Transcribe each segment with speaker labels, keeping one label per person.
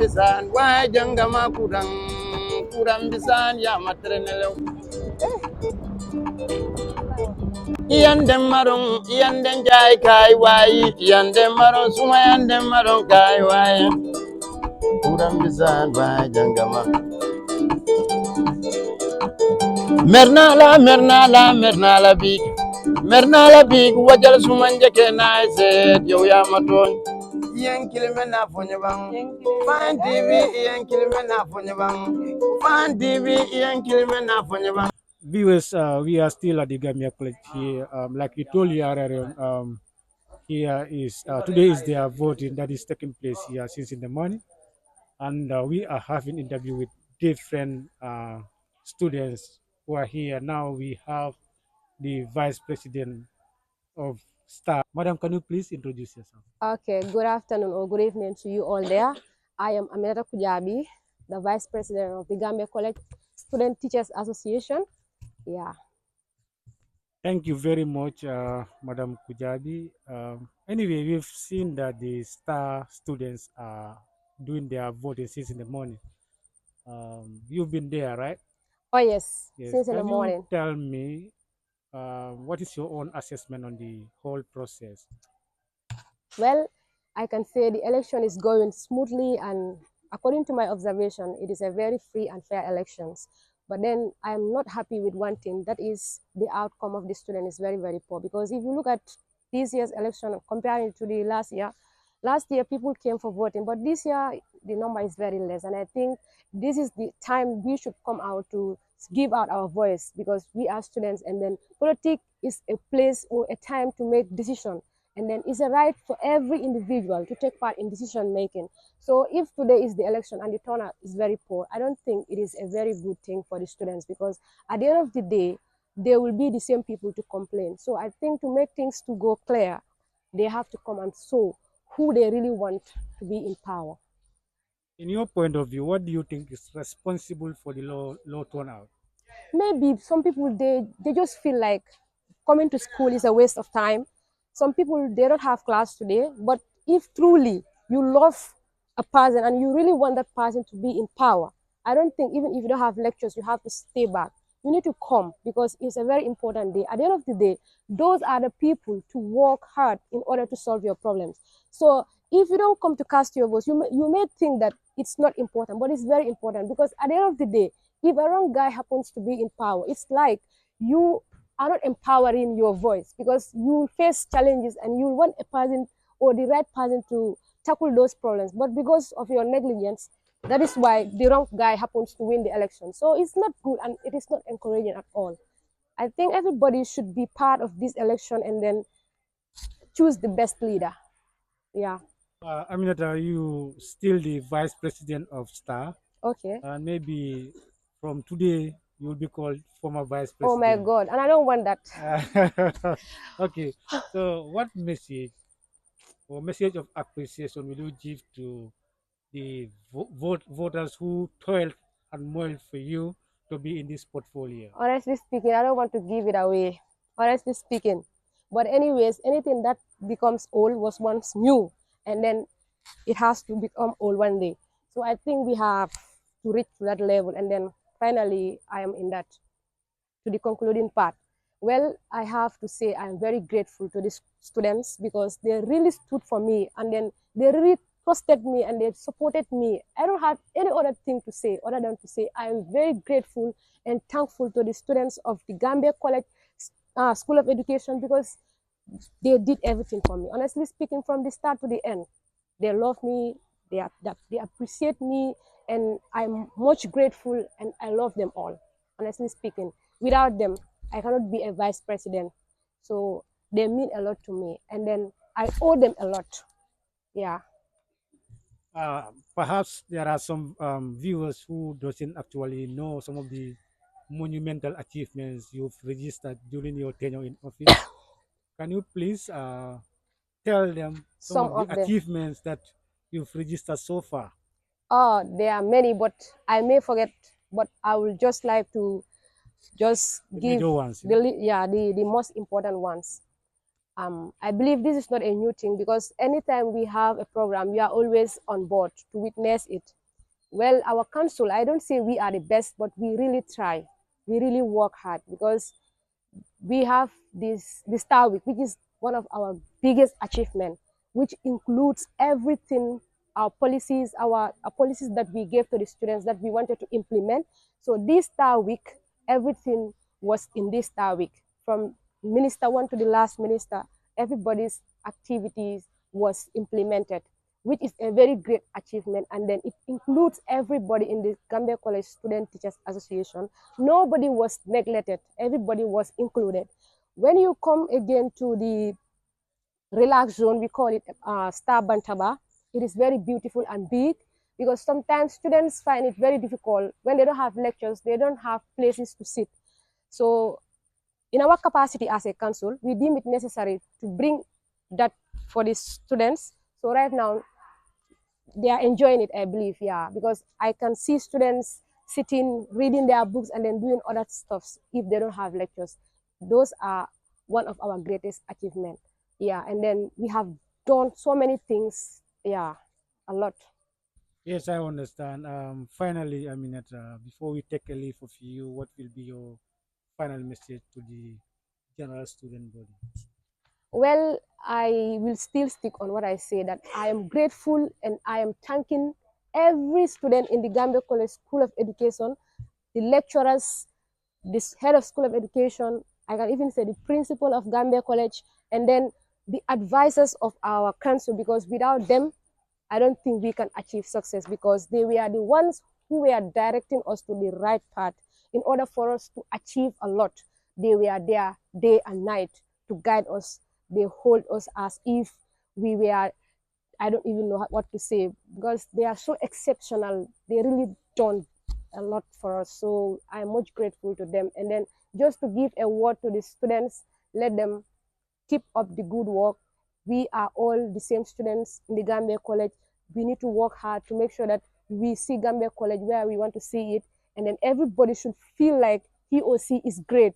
Speaker 1: bisan wa jangama kurang bisan ya matrenelo Yandem marong yandem jai kai wai yandem marong suma yandem marong kai wai kurang bisan wa jangama mernala big wajal sumanje ke na se yo ya maton yen kilime na fonye bang fan tv yen kilime na fonye bang fan tv yen kilime na fonye bang.
Speaker 2: Viewers, we are still at the Gambia College here. Like we told you earlier, here is today is their voting that is taking place here since in the morning, and we are having interview with different students who are here. Now we have the Vice President of STA. Madam, can you please introduce yourself?
Speaker 3: Okay, good afternoon or good evening to you all there. I am Aminata Kujabi, the Vice President of the Gambia College Student Teachers Association. Yeah.
Speaker 2: Thank you very much, Madam Kujabi. Anyway, we've seen that the STAR students are doing their voting since in the morning. You've been there, right?
Speaker 3: Oh yes,
Speaker 2: Yes.
Speaker 3: since in the
Speaker 2: Can you
Speaker 3: morning.
Speaker 2: tell me what is your own assessment on the whole process?
Speaker 3: Well, I can say the election is going smoothly, and according to my observation, it is a very free and fair elections. But then I am not happy with one thing, that is the outcome of the student is very, very poor. Because if you look at this year's election comparing to the last year people came for voting, but this year the number is very less. And I think this is the time we should come out to give out our voice, because we are students, and then politics is a place or a time to make decisions. And then it's a right for every individual to take part in decision making. So if today is the election and the turnout is very poor, I don't think it is a very good thing for the students, because at the end of the day, there will be the same people to complain. So I think to make things to go clear, they have to come and show who they really want to be in power.
Speaker 2: In your point of view, what do you think is responsible for the low turnout?
Speaker 3: Maybe some people, they just feel like coming to school is a waste of time. Some people, they don't have class today, but if truly you love a person and you really want that person to be in power, I don't think even if you don't have lectures, you have to stay back. You need to come, because it's a very important day. At the end of the day, those are the people to work hard in order to solve your problems. So if you don't come to cast your votes, you may think that it's not important, but it's very important, because at the end of the day, if a wrong guy happens to be in power, it's like you are not empowering your voice, because you face challenges and you want a person or the right person to tackle those problems. But because of your negligence, that is why the wrong guy happens to win the election. So it's not good and it is not encouraging at all. I think everybody should be part of this election and then choose the best leader. Yeah.
Speaker 2: Aminata, are you still the Vice President of STAR?
Speaker 3: Okay.
Speaker 2: And maybe from today, you will be called former Vice
Speaker 3: Oh my
Speaker 2: President.
Speaker 3: God. And I don't want that.
Speaker 2: Okay, so what message or message of appreciation will you give to the voters who toiled and moiled for you to be in this portfolio?
Speaker 3: Honestly speaking, I don't want to give it away. Honestly speaking. But anyways, anything that becomes old was once new, and then it has to become old one day. So I think we have to reach to that level, and then finally I am in that, to the concluding part. Well, I have to say I'm very grateful to these students, because they really stood for me, and then they really trusted me and they supported me. I don't have any other thing to say other than to say I am very grateful and thankful to the students of the Gambia College School of Education, because they did everything for me. Honestly speaking, from the start to the end, they love me, they appreciate me, and I'm much grateful, and I love them all. Honestly speaking, without them, I cannot be a vice president. So they mean a lot to me, and then I owe them a lot. Yeah.
Speaker 2: Perhaps there are some viewers who doesn't actually know some of the monumental achievements you've registered during your tenure in office. Can you please tell them some
Speaker 3: Some
Speaker 2: of the
Speaker 3: of them.
Speaker 2: achievements that you've registered so far?
Speaker 3: Oh, there are many, but I may forget. But I will just like to just
Speaker 2: The
Speaker 3: give
Speaker 2: major ones, yeah?
Speaker 3: the most important ones. I believe this is not a new thing because anytime we have a program, we are always on board to witness it. Well, our council, I don't say we are the best, but we really try. We really work hard because we have this Star Week, which is one of our biggest achievements, which includes everything, our policies that we gave to the students that we wanted to implement. So this Star Week, everything was in this Star Week, from minister one to the last minister. Everybody's activities was implemented, which is a very great achievement. And then it includes everybody in the Gambia College Student Teachers Association. Nobody was neglected, everybody was included. When you come again to the relax zone, we call it Star Bantaba. It is very beautiful and big because sometimes students find it very difficult when they don't have lectures, they don't have places to sit. So in our capacity as a council, we deem it necessary to bring that for the students. So right now, they are enjoying it, I believe, yeah, because I can see students sitting, reading their books, and then doing other stuffs if they don't have lectures. Those are one of our greatest achievements, yeah. And then we have done so many things, yeah, a lot.
Speaker 2: Yes, I understand. Finally, I mean, before we take a leave of you, what will be your final message to the general student body?
Speaker 3: Well, I will still stick on what I say, that I am grateful and I am thanking every student in the Gambia College School of Education, the lecturers, this head of School of Education, I can even say the principal of Gambia College, and then the advisors of our council, because without them, I don't think we can achieve success, because they were the ones who were directing us to the right path in order for us to achieve a lot. They were there day and night to guide us. They hold us as if we were, I don't even know what to say, because they are so exceptional. They really done a lot for us. So I'm much grateful to them. And then just to give a word to the students, let them keep up the good work. We are all the same students in the Gambia College. We need to work hard to make sure that we see Gambia College where we want to see it. And then everybody should feel like he or she is great.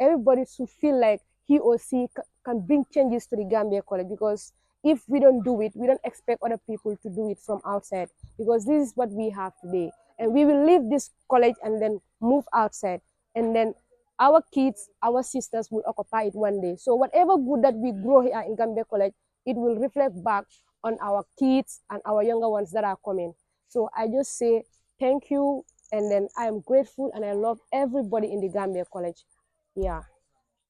Speaker 3: Everybody should feel like he or she can bring changes to the Gambia College, because if we don't do it, we don't expect other people to do it from outside, because this is what we have today. And we will leave this college and then move outside. And then our kids, our sisters will occupy it one day. So whatever good that we grow here in Gambia College, it will reflect back on our kids and our younger ones that are coming. So I just say thank you, and then I am grateful and I love everybody in the Gambia College. Yeah.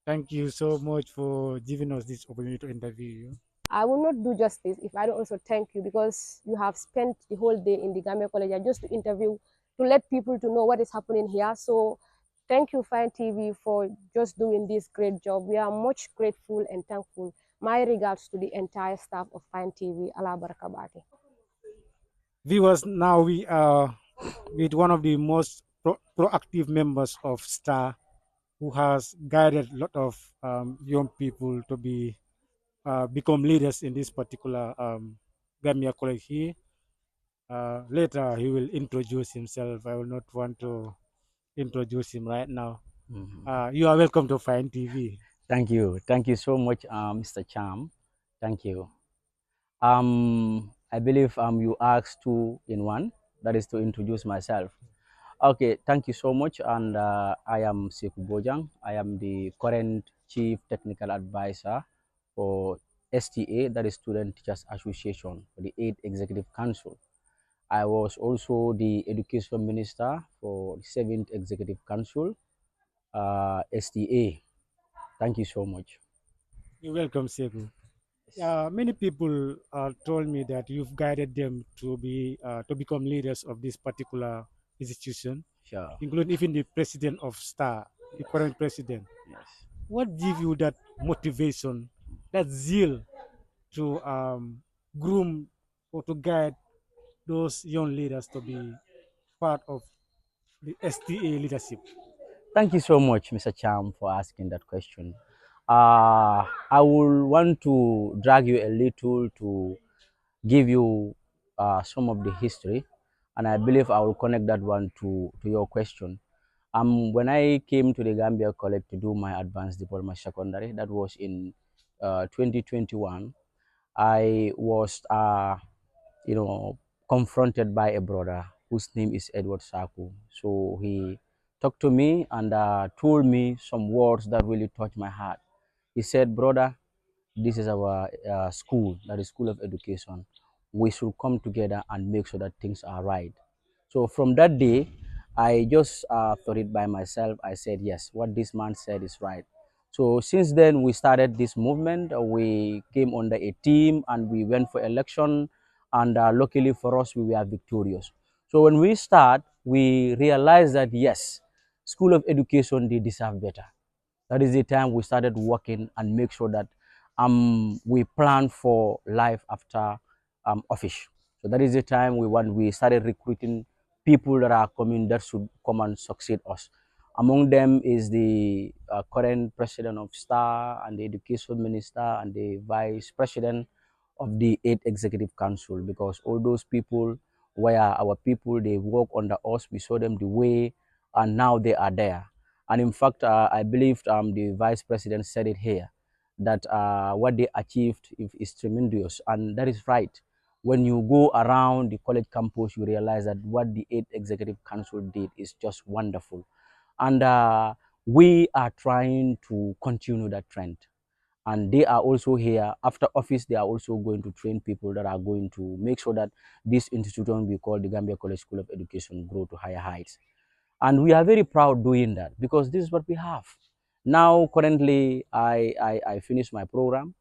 Speaker 2: Thank you so much for giving us this opportunity to interview you.
Speaker 3: I will not do justice if I don't also thank you, because you have spent the whole day in the Gambia College just to interview, to let people to know what is happening here. So thank you, Fine TV, for just doing this great job. We are much grateful and thankful. My regards to the entire staff of Fine TV. Allah barakabati.
Speaker 2: Viewers, now we are with one of the most proactive members of STAR, who has guided a lot of young people to become leaders in this particular Gambia College here. Later, he will introduce himself. I will not want to introduce him right now. You are welcome to Fine TV.
Speaker 4: Thank you. Thank you so much, Mr. Cham. Thank you. I believe you asked two in one. That is to introduce myself. Okay, thank you so much. And I am Sekou Bojang. I am the current Chief Technical Advisor for STA, that is Student Teachers Association, for the 8th Executive Council. I was also the Education Minister for the 7th Executive Council, STA. Thank you so much.
Speaker 2: You're welcome, Sekou. Many people told me that you've guided them to become leaders of this particular institution,
Speaker 4: Sure.
Speaker 2: including even the president of STAR, the current president.
Speaker 4: Yes.
Speaker 2: What give you that motivation, that zeal to groom or to guide those young leaders to be part of the STA leadership?
Speaker 4: Thank you so much, Mr. Cham, for asking that question. I will want to drag you a little to give you some of the history, and I believe I will connect that one to your question. When I came to the Gambia College to do my advanced diploma secondary, that was in 2021, I was, you know, confronted by a brother whose name is Edward Saku. So he talked to me and told me some words that really touched my heart. He said, "Brother, this is our school, that is School of Education. We should come together and make sure that things are right." So from that day, I just thought it by myself. I said, yes, what this man said is right. So since then, we started this movement. We came under a team and we went for election. And luckily for us, we were victorious. So when we start, we realized that yes, School of Education, they deserve better. That is the time we started working and make sure that we plan for life after office. So that is the time we started recruiting people that are coming that should come and succeed us. Among them is the current president of STA and the education minister and the vice president of the 8th executive council, because all those people were our people. They work under us. We saw them the way, and now they are there. And in fact, I believe the vice president said it here that what they achieved is tremendous, and that is right. When you go around the college campus, you realize that what the 8th executive council did is just wonderful, and we are trying to continue that trend. And they are also here after office. They are also going to train people that are going to make sure that this institution we call the Gambia College School of Education grow to higher heights. And we are very proud doing that because this is what we have. Now, currently, I finished my program,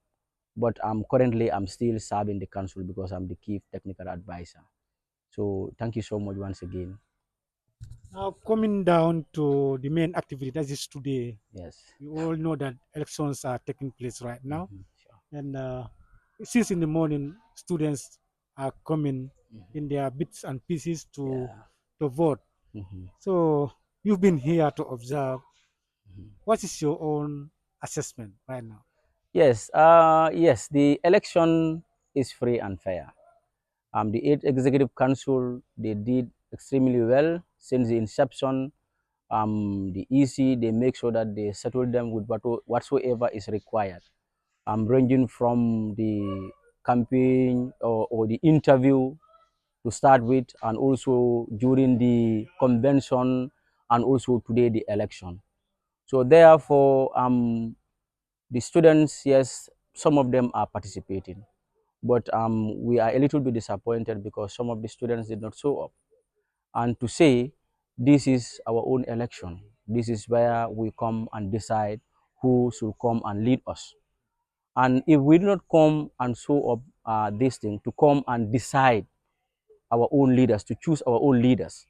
Speaker 4: but I'm still serving the council because I'm the chief technical advisor. So thank you so much once again.
Speaker 2: Now, coming down to the main activity that is today,
Speaker 4: Yes.
Speaker 2: you all know that elections are taking place right now.
Speaker 4: Sure.
Speaker 2: And since in the morning, students are coming
Speaker 4: Mhm.
Speaker 2: in their bits and pieces
Speaker 4: Yeah.
Speaker 2: to vote.
Speaker 4: Mhm.
Speaker 2: So you've been here to observe.
Speaker 4: Mhm.
Speaker 2: What is your own assessment right now?
Speaker 4: Yes. Yes. The election is free and fair. The 8th Executive Council, they did extremely well since the inception. The EC, they make sure that they settle them with whatsoever is required. Ranging from the campaign or the interview to start with, and also during the convention, and also today the election. So therefore, the students, yes, some of them are participating, but we are a little bit disappointed because some of the students did not show up. And to say, this is our own election. This is where we come and decide who should come and lead us. And if we do not come and show up this thing to come and decide our own leaders, to choose our own leaders,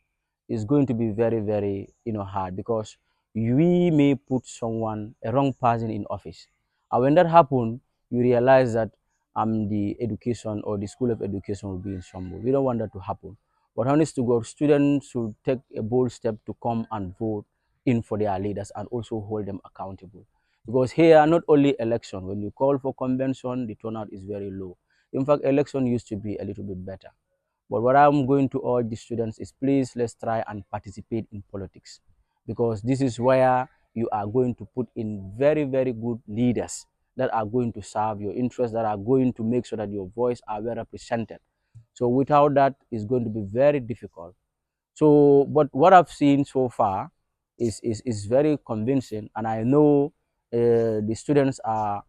Speaker 4: is going to be very, very hard, because we may put someone, a wrong person in office. And when that happens, you realize that the education or the School of Education will be in trouble. We don't want that to happen. But honest to God, students should take a bold step to come and vote in for their leaders and also hold them accountable. Because here, not only election, when you call for convention, the turnout is very low. In fact, election used to be a little bit better. But what I'm going to urge the students is, please, let's try and participate in politics, because this is where you are going to put in very, very good leaders that are going to serve your interests, that are going to make sure that your voice are well represented. So without that, it's going to be very difficult. So, but what I've seen so far is very convincing, and I know the students are,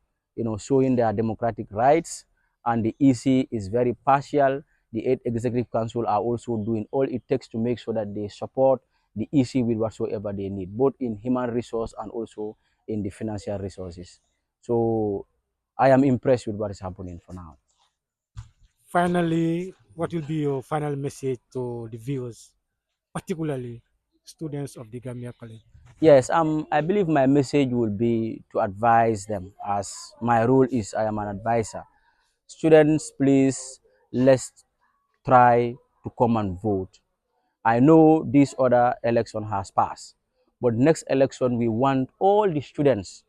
Speaker 4: showing their democratic rights, and the EC is very partial. The 8th Executive Council are also doing all it takes to make sure that they support the EC with whatsoever they need, both in human resource and also in the financial resources. So, I am impressed with what is happening for now.
Speaker 2: Finally, what will be your final message to the viewers, particularly students of the Gambia College?
Speaker 4: Yes, I believe my message will be to advise them, as my role is I am an advisor. Students, please, let's try to come and vote. I know this other election has passed, but next election we want all the students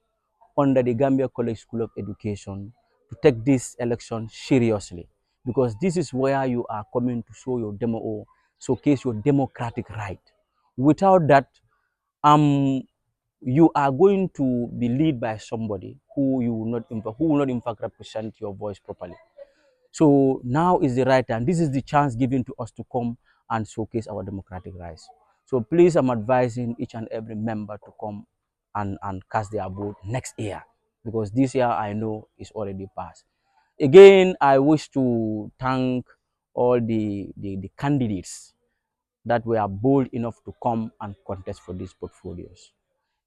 Speaker 4: under the Gambia College School of Education to take this election seriously, because this is where you are coming to show your demo or showcase your democratic right. Without that, um you are going to be led by somebody who you will not who will not in fact represent your voice properly. So now is the right time. This is the chance given to us to come and showcase our democratic rights. So please, I'm advising each and every member to come and cast their vote next year, because this year I know is already past. Again, I wish to thank all the candidates that were bold enough to come and contest for these portfolios.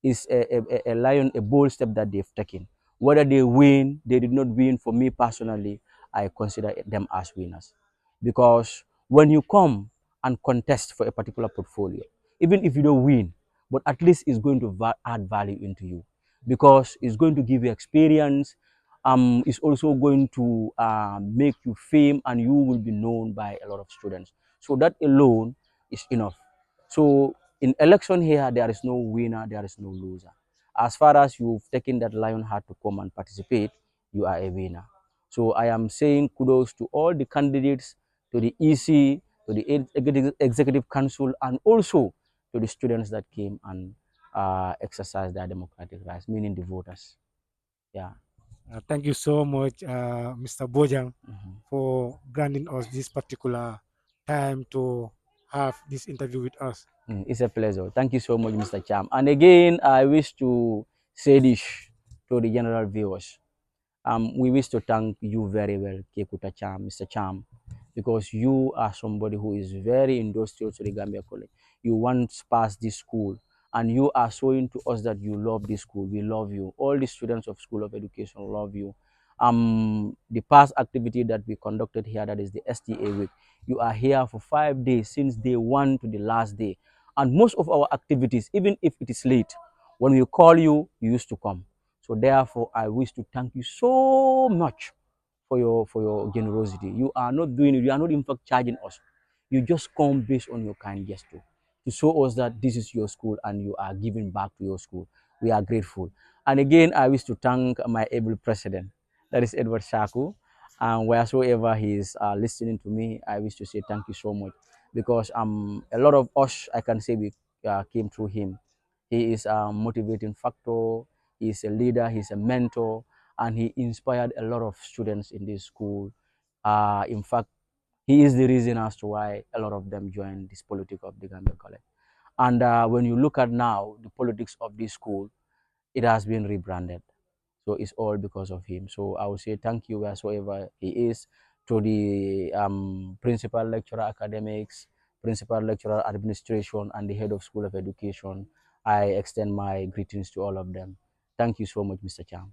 Speaker 4: Is a bold step that they've taken. Whether they win, they did not win. For me personally, I consider them as winners, because when you come and contest for a particular portfolio, even if you don't win, but at least it's going to add value into you, because it's going to give you experience. It's also going to make you fame, and you will be known by a lot of students. So that alone is enough. So in election here, there is no winner, there is no loser. As far as you've taken that lion heart to come and participate, you are a winner. So I am saying kudos to all the candidates, to the EC, to the executive council, and also to the students that came and exercised their democratic rights, meaning the voters. Yeah.
Speaker 2: Thank you so much, Mr. Bojang,
Speaker 4: Mhm.
Speaker 2: for granting us this particular time to have this interview with us.
Speaker 4: It's a pleasure. Thank you so much, Mr. Cham. And again, I wish to say this to the general viewers. We wish to thank you very well, Kekuta Cham, Mr. Cham, because you are somebody who is very industrious to the Gambia College. You once passed this school, and you are showing to us that you love this school. We love you. All the students of School of Education love you. The past activity that we conducted here, that is the STA week, you are here for 5 days, since day one to the last day. And most of our activities, even if it is late, when we call you, you used to come. So therefore, I wish to thank you so much for your generosity. You are not doing it. You are not in fact charging us. You just come based on your kind gesture to show us that this is your school and you are giving back to your school. We are grateful. And again, I wish to thank my able president, that is Edward Shaku. And wheresoever he is listening to me, I wish to say thank you so much, because a lot of us, I can say, we came through him. He is a motivating factor. He is a leader. He's a mentor, and he inspired a lot of students in this school. In fact, he is the reason as to why a lot of them joined this politics of the Gambia College. And when you look at now the politics of this school, it has been rebranded. So it's all because of him. So I would say thank you wheresoever he is, to the principal lecturer academics, principal lecturer administration, and the head of School of Education. I extend my greetings to all of them. Thank you so much, Mr. Cham.